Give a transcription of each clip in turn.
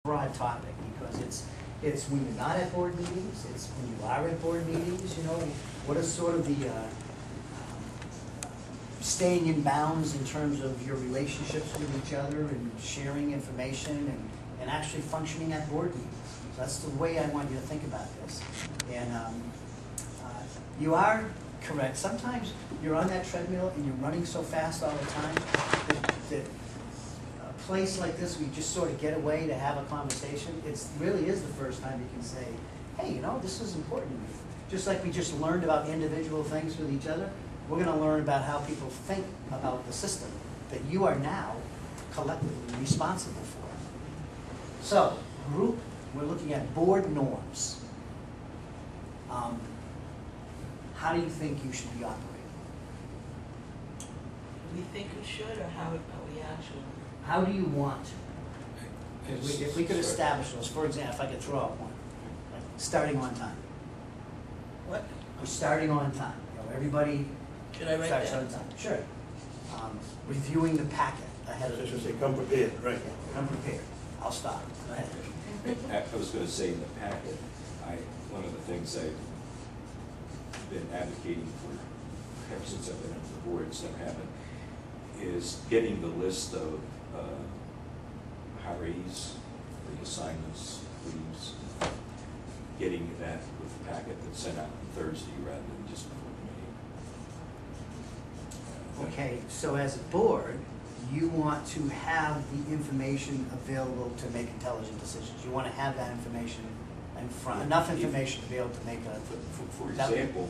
broad topic because it's when you're not at board meetings, it's when you are at board meetings, you know, what is sort of the staying in bounds in terms of your relationships with each other and sharing information and actually functioning at board meetings. So that's the way I want you to think about this. And you are correct. Sometimes you're on that treadmill and you're running so fast all the time that a place like this, we just sort of get away to have a conversation. It really is the first time you can say, hey, you know, this is important to me. Just like we just learned about individual things with each other, we're going to learn about how people think about the system that you are now collectively responsible for. So, group, we're looking at board norms. How do you think you should be operating? We think we should, or how are we actually? How do you want to? If we could establish those, for example, if I could throw out one, like starting on time. What? We're starting on time. You know, everybody Should I write starts that? on time. Sure. Reviewing the packet ahead of the Just say, come prepared, right? Yeah, come prepared. I'll stop. Go ahead. I was going to say in the packet, one of the things I've been advocating for ever since I've been on the board, it's never happened, is getting the list of hirees, the assignments, leaves, getting that with the packet that's sent out on Thursday rather than just before the meeting. Okay, so as a board, you want to have the information available to make intelligent decisions. You want to have that information in front, enough information to be able to make a... For example,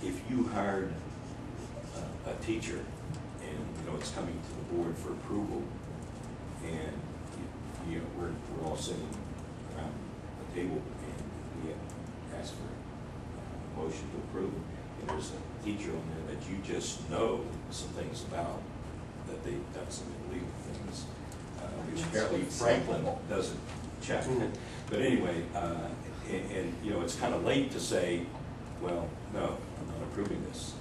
if you hired a teacher and you know it's coming to the board for approval, and you know we're all sitting around the table and we ask for a motion to approve, and there's a teacher on there that you just know some things about, that they've done some illegal things, which apparently Franklin doesn't check. But anyway, and you know it's kind of late to say, well, no, I'm not approving this.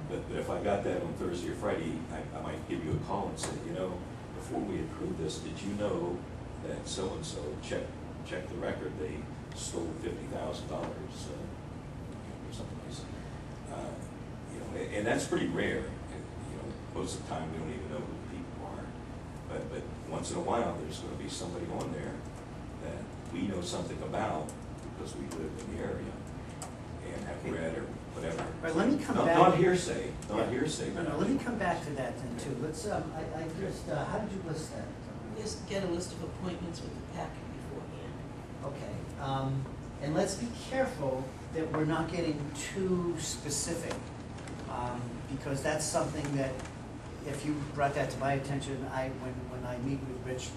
But if I got that on Thursday or Friday, I might give you a call and say, you know, before we approve this, did you know that so-and-so checked the record, they stole $50,000 or something like that. You know, and that's pretty rare. You know, most of the time we don't even know who the people are. But once in a while, there's going to be somebody on there that we know something about because we live in the area and have read or whatever. Right, let me come back. Not hearsay, not hearsay. No, let me come back to that then too. Let's, I just, how did you list that? Just get a list of appointments with the packet beforehand. Okay, and let's be careful that we're not getting too specific, because that's something that, if you brought that to my attention, when I meet with Rich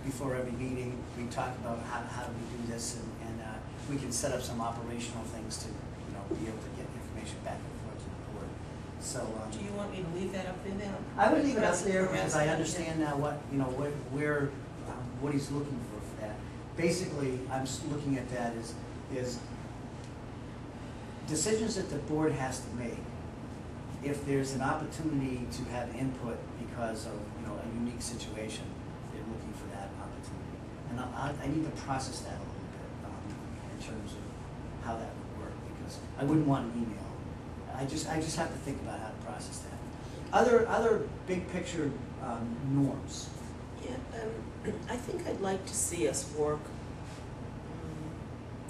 before every meeting, we talk about how do we do this, and we can set up some operational things to, you know, be able to get information back and forth to the board. So. Do you want me to leave that up in there? I would leave it up there because I understand now what, you know, where what he's looking for that. Basically, I'm looking at that is decisions that the board has to make. If there's an opportunity to have input because of, you know, a unique situation, they're looking for that opportunity. And I need to process that a little bit in terms of how that would work, because I wouldn't want an email. I just have to think about how to process that. Other big picture norms. Yeah, I think I'd like to see us work,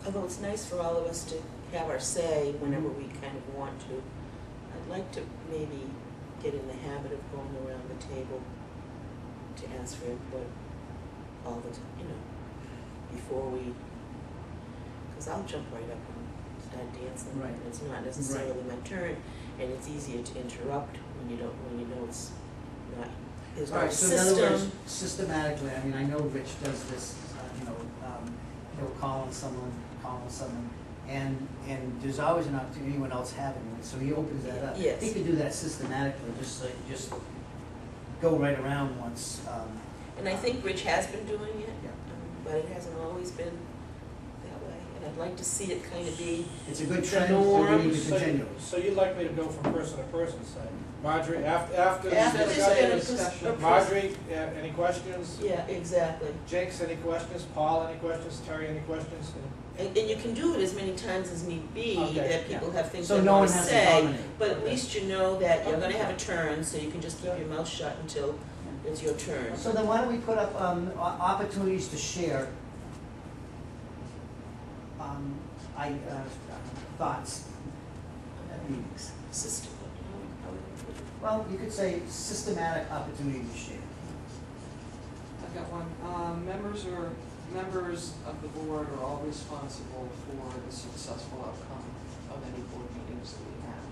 although it's nice for all of us to have our say whenever we kind of want to. I'd like to maybe get in the habit of going around the table to ask for input all the time, you know, before we, because I'll jump right up and start dancing. Right. And it's not necessarily my turn, and it's easier to interrupt when you know it's not. There's All no right, so system. in other words, systematically, I mean, I know Rich does this, you know, he'll call on someone, and there's always an opportunity, anyone else having it, so he opens that up. Yes. He could do that systematically, just go right around once. And I think Rich has been doing it, Yeah. but it hasn't always been that way. And I'd like to see it kind of be It's a good the trend that norm. we need to continue. So you'd like me to go from person to person, say, Marjorie, after the After discussion, there's been a Marjorie, any questions? Yeah, exactly. Jenks, any questions? Paul, any questions? Terry, any questions? And you can do it as many times as need be, Okay. that people have things So they no want one to has to say, dominate. but at Okay. least you know that you're gonna Okay. have a turn, so you can just keep your mouth shut until it's your turn. So then why don't we put up opportunities to share thoughts at meetings? System, how would you put it? Well, you could say systematic opportunity to share. I've got one. Members of the board are all responsible for the successful outcome of any board meetings that we have,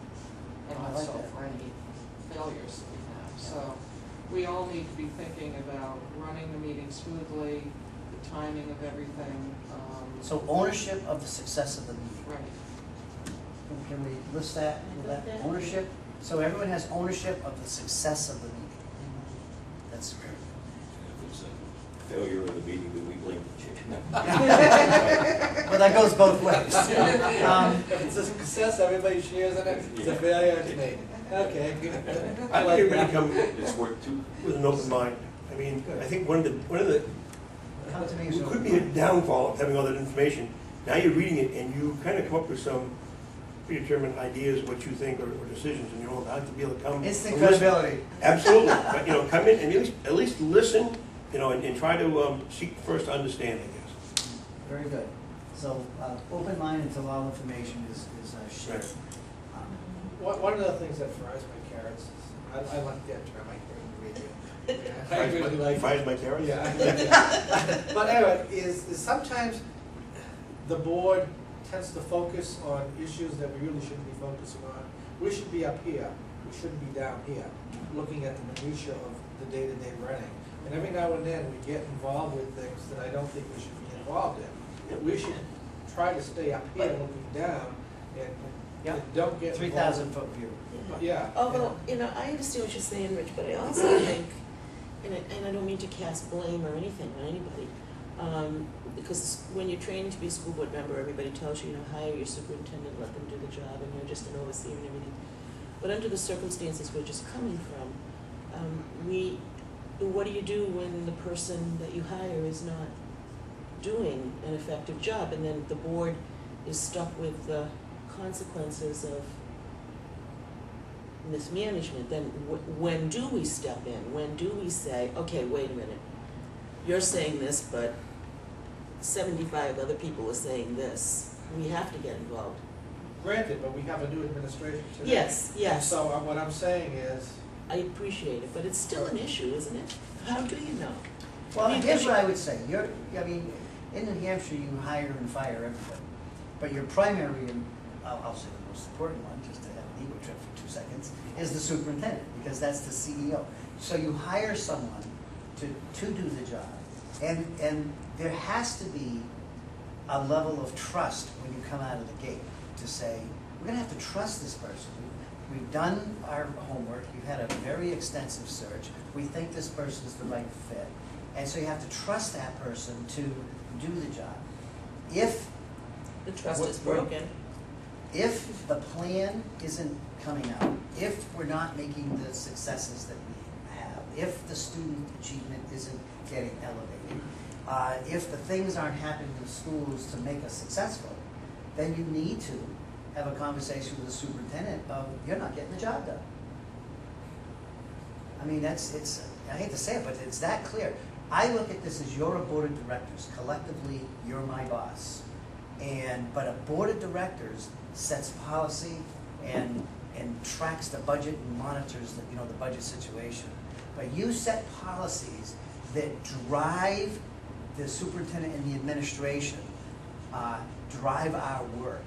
and Oh, I like also that. for any failures that we have. So we all need to be thinking about running the meeting smoothly, the timing of everything. So ownership of the success of the meeting. Right. Can we list that? I like that. Ownership? So everyone has ownership of the success of the meeting. That's great. If it's a failure of the meeting, then we blame the chair. Well, that goes both ways. If it's a success, everybody shares in it, it's a failure, it's me. Okay. I think everybody come It's worth two. with an open mind. I mean, I think one of the Come to me, it so- could be a downfall of having all that information. Now you're reading it and you kind of come up with some predetermined ideas, what you think, or decisions, and you don't have to be able to come. Instant and listen. credibility. Absolutely, but come in and at least listen, and try to seek first understand, I guess. Very good. So, open mind until all information is shared. Right. One of the things that fries my carrots is, I like that term, I heard in the radio. Yeah, I really like it. Fries my carrots? Yeah, I like that. But anyway, is sometimes the board tends to focus on issues that we really shouldn't be focusing on. We should be up here, we shouldn't be down here, looking at the minutia of the day-to-day running. And every now and then, we get involved with things that I don't think we should be involved in. We should try to stay up here looking down and Yep. don't get involved. 3,000-foot view. Yeah. Although, I understand what you're saying, Rich, but I also think, and I don't mean to cast blame or anything on anybody, because when you're training to be a school board member, everybody tells you, hire your superintendent, let them do the job, and you're just an overseer and everything. But under the circumstances we're just coming from, what do you do when the person that you hire is not doing an effective job, and then the board is stuck with the consequences of mismanagement? Then when do we step in? When do we say, okay, wait a minute, you're saying this, but 75 other people are saying this. We have to get involved. Granted, but we have a new administration today. Yes, yes. So what I'm saying is, I appreciate it, but it's still an issue, isn't it? How do you know? Well, I mean, here's because what I would say. In New Hampshire, you hire and fire everybody. But your primary, and I'll say the most important one, just to have an ego trip for 2 seconds, is the superintendent, because that's the CEO. So you hire someone to do the job. And there has to be a level of trust when you come out of the gate to say, we're going to have to trust this person. We've done our homework. We've had a very extensive search. We think this person is the right fit. And so you have to trust that person to do the job. If the trust is broken. If the plan isn't coming out, if we're not making the successes that we have, if the student achievement isn't getting elevated, if the things aren't happening in the schools to make us successful, then you need to have a conversation with the superintendent of, you're not getting the job done. I mean, I hate to say it, but it's that clear. I look at this as you're a board of directors. Collectively, you're my boss. But a board of directors sets policy and tracks the budget and monitors the budget situation. But you set policies that drive the superintendent and the administration, drive our work.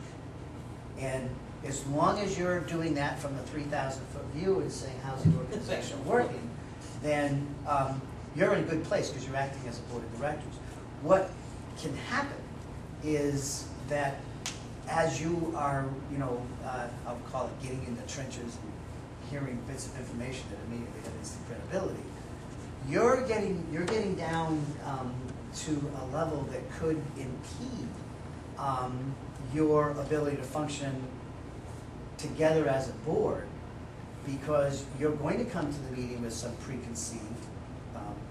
And as long as you're doing that from the 3,000-foot view and saying, how's the organization working, then you're in a good place because you're acting as a board of directors. What can happen is that as you are, I'll call it getting in the trenches and hearing bits of information that immediately have instant credibility, you're getting down to a level that could impede your ability to function together as a board, because you're going to come to the meeting with some preconceived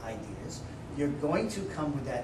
ideas. You're going to come with that